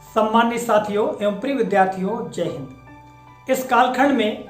सम्मानित साथियों एवं प्रिय विद्यार्थियों, जय हिंद। इस कालखंड में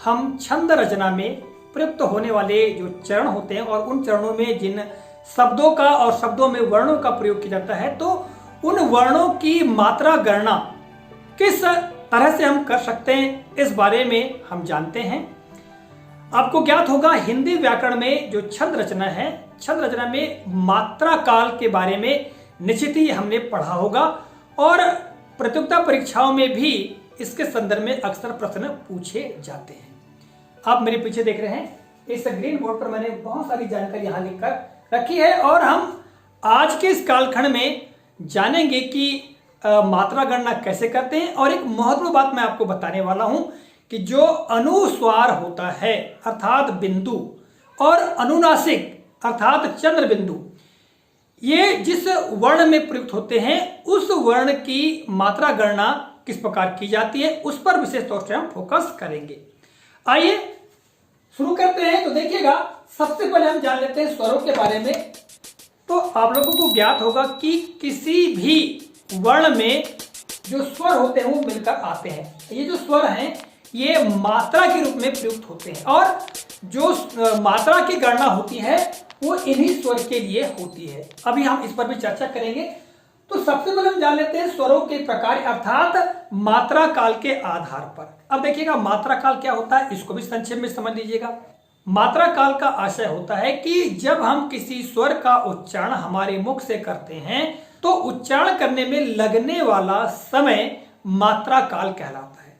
हम छंद रचना में प्रयुक्त होने वाले जो चरण होते हैं और उन चरणों में जिन शब्दों का और शब्दों में वर्णों का प्रयोग किया जाता है, तो उन वर्णों की मात्रा गणना किस तरह से हम कर सकते हैं, इस बारे में हम जानते हैं। आपको ज्ञात होगा, हिंदी व्याकरण में जो छंद रचना है, छंद रचना में मात्रा काल के बारे में निश्चित ही हमने पढ़ा होगा और प्रतियोगिता परीक्षाओं में भी इसके संदर्भ में अक्सर प्रश्न पूछे जाते हैं। आप मेरे पीछे देख रहे हैं, इस ग्रीन बोर्ड पर मैंने बहुत सारी जानकारी यहां लिखकर रखी है और हम आज के इस कालखंड में जानेंगे कि मात्रा गणना कैसे करते हैं। और एक महत्वपूर्ण बात मैं आपको बताने वाला हूं कि जो अनुस्वार होता है अर्थात बिंदु और अनुनासिक अर्थात चंद्र बिंदु, ये जिस वर्ण में प्रयुक्त होते हैं उस वर्ण की मात्रा गणना किस प्रकार की जाती है, उस पर विशेष तौर से हम फोकस करेंगे। आइए शुरू करते हैं। तो देखिएगा, सबसे पहले हम जान लेते हैं स्वरों के बारे में। तो आप लोगों को ज्ञात होगा कि किसी भी वर्ण में जो स्वर होते हैं वो मिलकर आते हैं। ये जो स्वर हैं ये मात्रा के रूप में प्रयुक्त होते हैं और जो मात्रा की गणना होती है वो इन्हीं स्वर के लिए होती है। अभी हम इस पर भी चर्चा करेंगे। तो सबसे पहले हम जान लेते हैं स्वरों के प्रकार अर्थात मात्रा काल के आधार पर। अब देखिएगा, मात्रा काल क्या होता है, इसको भी संक्षेप में समझ लीजिएगा। मात्रा काल का आशय होता है कि जब हम किसी स्वर का उच्चारण हमारे मुख से करते हैं तो उच्चारण करने में लगने वाला समय मात्रा काल कहलाता है।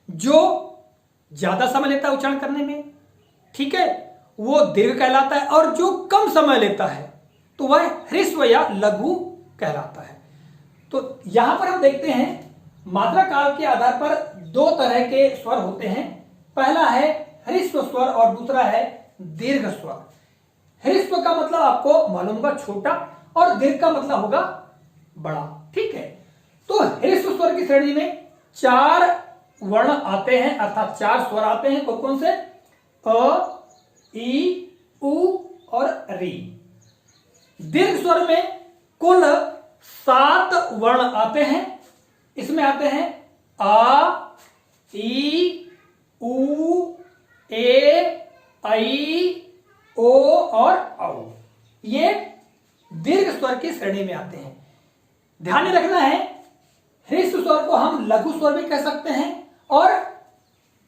जो ज्यादा समय लेता है उच्चारण करने में, ठीक है, वो दीर्घ कहलाता है और जो कम समय लेता है तो वह ह्रस्व या लघु कहलाता है। तो यहां पर हम देखते हैं मात्रा काल के आधार पर दो तरह के स्वर होते हैं। पहला है ह्रस्व स्वर और दूसरा है दीर्घ स्वर। ह्रस्व का मतलब आपको मालूम होगा छोटा और दीर्घ का मतलब होगा बड़ा, ठीक है। तो ह्रस्व स्वर की श्रेणी में चार वर्ण आते हैं अर्थात चार स्वर आते हैं। कौन कौन से? अ, ई, उ और री। दीर्घ स्वर में कुल 7 वर्ण आते हैं। इसमें आते हैं आ, ई, उ, ए, ऐ, ओ और औ। ये दीर्घ स्वर की श्रेणी में आते हैं। ध्यान रखना है, ह्रस्व स्वर को हम लघु स्वर भी कह सकते हैं और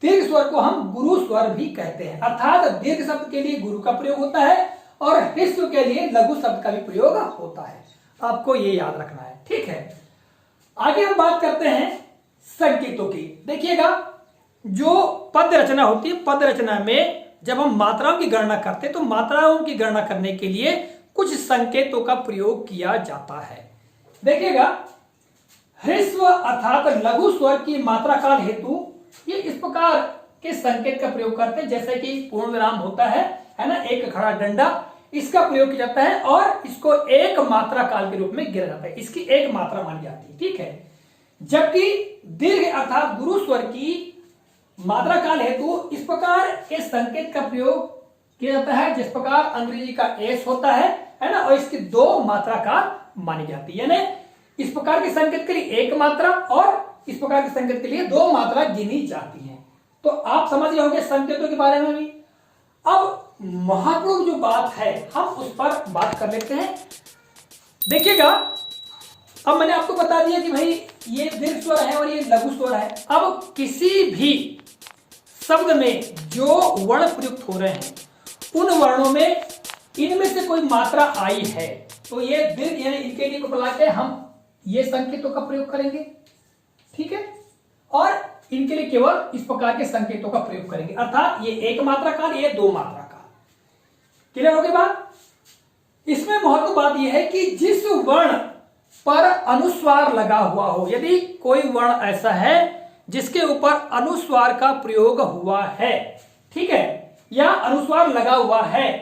दीर्घ स्वर को हम गुरु स्वर भी कहते हैं। अर्थात दीर्घ शब्द के लिए गुरु का प्रयोग होता है और ह्रस्व के लिए लघु शब्द का भी प्रयोग होता है। आपको ये याद रखना है, ठीक है। आगे हम बात करते हैं संकेतों की। देखिएगा, जो पद रचना होती है, पद रचना में जब हम मात्राओं की गणना करते हैं तो मात्राओं की गणना करने के लिए कुछ संकेतों का प्रयोग किया जाता है। देखिएगा, ह्रस्व अर्थात लघु स्वर की मात्रा काल हेतु ये इस प्रकार के संकेत का प्रयोग करते हैं, जैसे कि पूर्ण विराम होता है ना, एक खड़ा डंडा, इसका प्रयोग किया जाता है और इसको एक मात्रा काल के रूप में गिना जाता है। इसकी एक मात्रा मानी जाती है, ठीक है। जबकि दीर्घ अर्थात गुरु स्वर की मात्रा काल हेतु इस प्रकार के संकेत का प्रयोग किया जाता है जिस प्रकार अंग्रेजी का एस होता है ना, और इसकी 2 मात्रा काल मानी जाती है। यानी इस प्रकार के संकेत के लिए एक मात्रा और इस प्रकार के संकेत के लिए 2 मात्रा गिनी जाती है। तो आप समझ रहे होंगे संकेतों के बारे में भी। अब महत्वपूर्ण जो बात है हम उस पर बात कर लेते हैं। देखिएगा, अब मैंने आपको बता दिया कि भाई ये दीर्घ स्वर है और ये लघु स्वर है। अब किसी भी शब्द में जो वर्ण प्रयुक्त हो रहे हैं उन वर्णों में इनमें से कोई मात्रा आई है तो ये दीर्घ यानी इनके लिए को बुला के हम ये संकेतों का प्रयोग करेंगे, ठीक है, और इनके लिए केवल इस प्रकार के संकेतों का प्रयोग करेंगे। अर्थात ये एक मात्रा काल, ये 2 मात्रा काल। क्लियर हो गई बात? इसमें महत्वपूर्ण बात यह है कि जिस वर्ण पर अनुस्वार लगा हुआ हो, यदि कोई वर्ण ऐसा है जिसके ऊपर अनुस्वार का प्रयोग हुआ है, ठीक है, या अनुस्वार लगा हुआ है,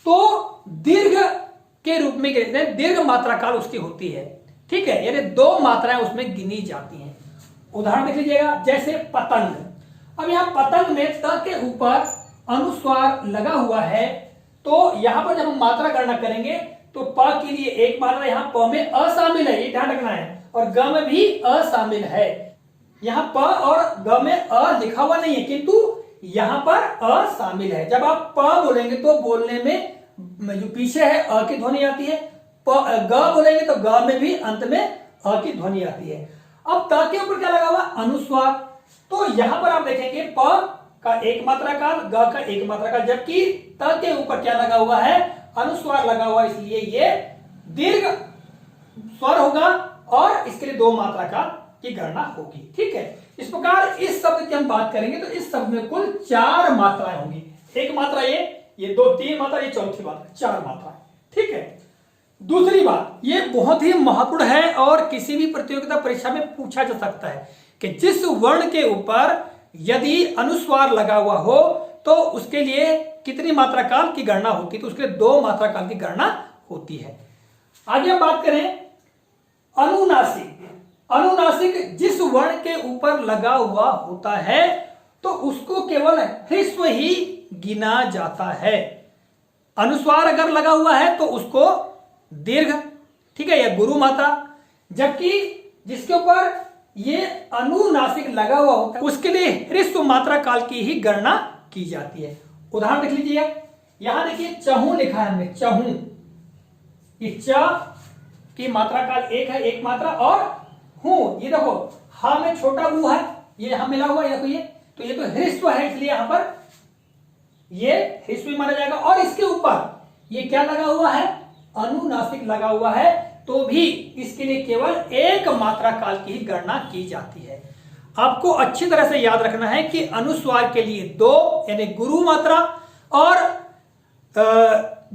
तो दीर्घ के रूप में कहते हैं, दीर्घ मात्रा काल उसकी होती है, ठीक है। यानी 2 मात्राएं उसमें गिनी जाती हैं। उदाहरण देख लीजिएगा, जैसे पतंग। अब यहां पतंग में त के ऊपर अनुस्वार लगा हुआ है तो यहां पर जब हम मात्रा गणना करेंगे तो प के लिए एक मात्रा यहाँ प में अशामिल है, ये ध्यान रखना है, और ग में भी अशामिल है। यहाँ प और ग में अ लिखा हुआ नहीं है, किंतु यहाँ पर अशामिल है। जब आप प बोलेंगे तो बोलने में जो पीछे है अ की ध्वनि आती है, ग बोलेंगे तो ग में भी अंत में अ की ध्वनि आती है। अब त के ऊपर क्या लगा हुआ, अनुस्वार, तो यहां पर आप देखेंगे प का एक मात्रा काल, ग का एक मात्रा काल, जबकि त के ऊपर क्या लगा हुआ है, अनुस्वार लगा हुआ, इसलिए ये दीर्घ स्वर होगा और इसके लिए 2 मात्रा काल की गणना होगी। ठीक है, इस प्रकार इस शब्द की हम बात करेंगे तो इस शब्द में कुल 4 मात्राएं होंगी। एक मात्रा ये 2 3 मात्रा, ये चौथी मात्रा, 4 मात्राएं। ठीक है, दूसरी बात, ये बहुत ही महत्वपूर्ण है और किसी भी प्रतियोगिता परीक्षा में पूछा जा सकता है कि जिस वर्ण के ऊपर यदि अनुस्वार लगा हुआ हो तो उसके लिए कितनी मात्रा काल की गणना होती है, तो उसके लिए 2 मात्रा काल की गणना होती है। आगे हम बात करें अनुनासिक। अनुनासिक जिस वर्ण के ऊपर लगा हुआ होता है तो उसको केवल ह्रस्व ही गिना जाता है। अनुस्वार अगर लगा हुआ है तो उसको दीर्घ, ठीक है, या गुरु मात्रा, जबकि जिसके ऊपर ये अनुनासिक लगा हुआ होता है उसके लिए ह्रस्व मात्रा काल की ही गणना की जाती है। उदाहरण देख लीजिए, यहां देखिए चहु लिखा है हमने, चहु, ये च की मात्रा काल 1 है, एक मात्रा, और हूं, ये देखो हा में छोटा ऊ है, ये यहां मिला हुआ है, देखो ये तो ह्रस्व है, इसलिए यहां पर ये ह्रस्व माना जाएगा। और इसके ऊपर ये क्या लगा हुआ है, अनुनासिक लगा हुआ है, तो भी इसके लिए केवल 1 मात्रा काल की ही गणना की जाती है। आपको अच्छी तरह से याद रखना है कि अनुस्वार के लिए 2 यानी गुरु मात्रा, और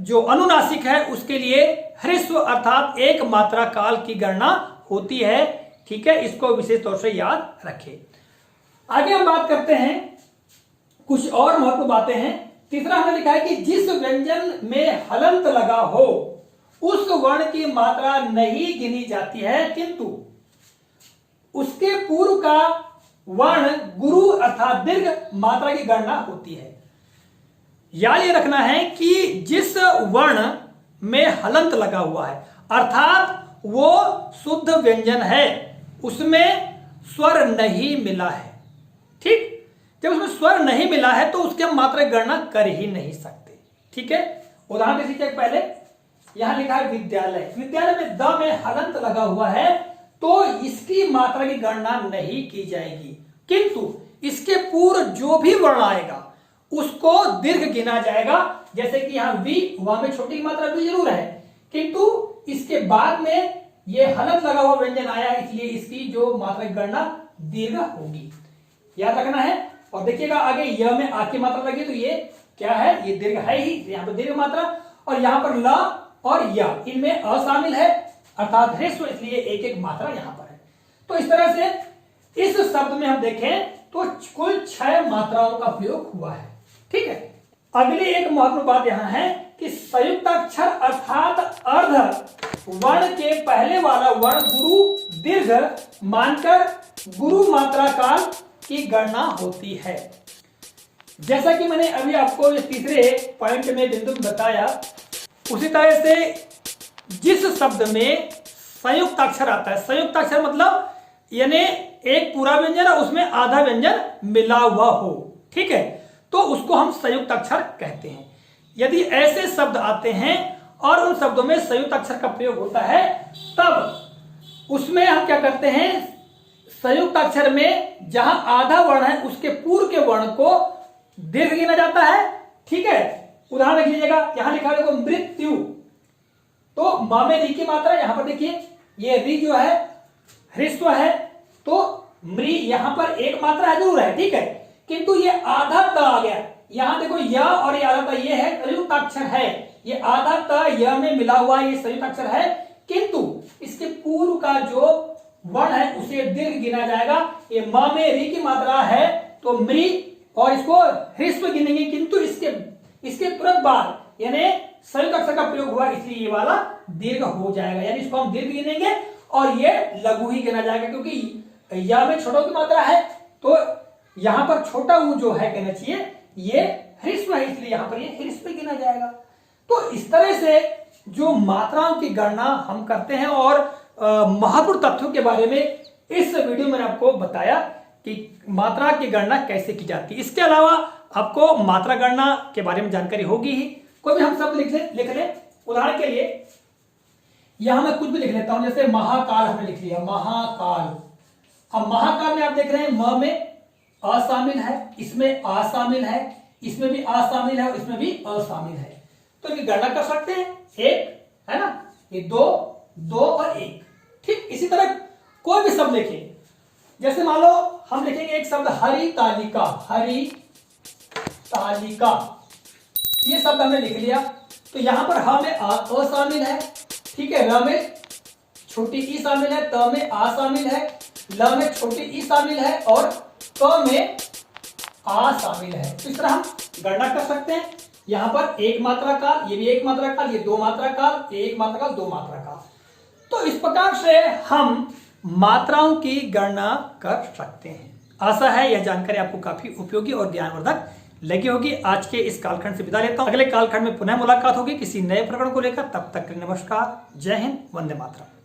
जो अनुनासिक है उसके लिए ह्रस्व अर्थात 1 मात्रा काल की गणना होती है। ठीक है, इसको विशेष तौर से याद रखें। आगे हम बात करते हैं, कुछ और महत्वपूर्ण बातें हैं। तीसरा हमने लिखा है कि जिस व्यंजन में हलंत लगा हो उस वर्ण की मात्रा नहीं गिनी जाती है, किंतु उसके पूर्व का वर्ण गुरु अर्थात दीर्घ मात्रा की गणना होती है। याद ये रखना है कि जिस वर्ण में हलंत लगा हुआ है अर्थात वो शुद्ध व्यंजन है, उसमें स्वर नहीं मिला है। ठीक, जब उसमें स्वर नहीं मिला है तो उसकी हम मात्रा की गणना कर ही नहीं सकते। ठीक है, उदाहरण दे दीजिए, पहले यहां लिखा है विद्यालय, विद्यालय में द में हलंत लगा हुआ है तो इसकी मात्रा की गणना नहीं की जाएगी, किंतु इसके पूर्व जो भी वर्ण आएगा उसको दीर्घ गिना जाएगा। जैसे कि यहां वी, वहां में छोटी मात्रा भी जरूर है, किंतु इसके बाद में ये हलंत लगा हुआ व्यंजन आया है, इसलिए इसकी जो मात्रा की गणना दीर्घ होगी, याद रखना है। और देखिएगा आगे य में आ की मात्रा लगी तो ये क्या है, ये दीर्घ है ही, यहाँ पर दीर्घ मात्रा, और यहाँ पर ल और य इनमें अशामिल है अर्थात ह्रस्व, इसलिए 1 मात्रा यहां पर है। तो इस तरह से इस शब्द में हम देखें तो कुल 6 मात्राओं का प्रयोग हुआ है। ठीक है, अगली एक महत्वपूर्ण बात यहां है कि संयुक्त अक्षर अर्थात अर्ध वर्ण के पहले वाला वर्ण गुरु दीर्घ मानकर गुरु मात्रा काल की गणना होती है। जैसा कि मैंने अभी आपको इस तीसरे पॉइंट में बिंदु बताया, उसी तरह से जिस शब्द में संयुक्त अक्षर आता है, संयुक्त अक्षर मतलब यानी एक पूरा व्यंजन और उसमें आधा व्यंजन मिला हुआ हो, ठीक है, तो उसको हम संयुक्त अक्षर कहते हैं। यदि ऐसे शब्द आते हैं और उन शब्दों में संयुक्त अक्षर का प्रयोग होता है, तब उसमें हम क्या करते हैं, संयुक्त अक्षर में जहां आधा वर्ण है उसके पूर्व के वर्ण को दीर्घ गिना जाता है। ठीक है, उदाहरण देख लीजिएगा, यहां लिखा है देखो मृत्यु, तो मा में री की मात्रा, यहां पर देखिए ये री जो है ह्रस्व है, तो मृ यहां पर 1 मात्रा है जरूर है, ठीक है, किंतु ये आधा त आ गया। यहां देखो य और ये आधा त, ये है संयुक्त अक्षर है, ये आधा त य में मिला हुआ ये संयुक्त अक्षर है, किंतु इसके पूर्व का जो वर्ण है उसे दीर्घ गिना जाएगा। ये मा में री की मात्रा है तो मृ, और इसको ह्रस्व गिनेंगे, किंतु इसके तुरंत बाद यानी संयुक्त अक्षर का प्रयोग हुआ, इसलिए ये वाला दीर्घ हो जाएगा, यानी इसको हम दीर्घ गिनेंगे और ये लघु ही गिना जाएगा, क्योंकि या में छोटों की मात्रा है तो यहां पर छोटा ऊ जो है कहना चाहिए ये ह्रस्व है, इसलिए यहां पर ये ह्रस्व गिना जाएगा। तो इस तरह से जो मात्राओं की गणना हम करते हैं और महत्वपूर्ण तथ्यों के बारे में इस वीडियो में आपको बताया कि मात्रा की गणना कैसे की जाती है। इसके अलावा आपको मात्रा गणना के बारे में जानकारी होगी ही। कोई भी हम शब्द लिख ले। उदाहरण के लिए यहां मैं कुछ भी लिख लेता हूं, जैसे महाकाल हमने लिख लिया, महाकाल। अब महाकाल में आप देख रहे हैं म में अ शामिल है, इसमें आ शामिल है, इसमें भी आ शामिल है और इसमें भी अ शामिल है। तो इनकी गणना कर सकते हैं, एक है ना, ये दो, दो और एक। ठीक इसी तरह कोई भी शब्द लिखें, जैसे मान लो हम लिखेंगे एक शब्द हरी तालिका, हरी तालिका, ये शब्द हमने लिख लिया। तो यहां पर ह में अ शामिल है, ठीक है, र में छोटी ई शामिल है, त में आ शामिल है, ल में छोटी ई शामिल है और क में आ शामिल है। तो इस तरह हम गणना कर सकते हैं। यहां पर एक मात्रा काल, ये भी एक मात्रा काल, ये दो मात्रा काल, एक मात्रा काल, दो मात्रा काल। तो इस प्रकार से हम मात्राओं की गणना कर सकते हैं। आशा है यह जानकारी आपको काफी उपयोगी और ज्ञानवर्धक लगी होगी। आज के इस कालखंड से विदा लेता हूं। अगले कालखंड में पुनः मुलाकात होगी किसी नए प्रकरण को लेकर। तब तक के लिए नमस्कार, जय हिंद, वंदे मातरम।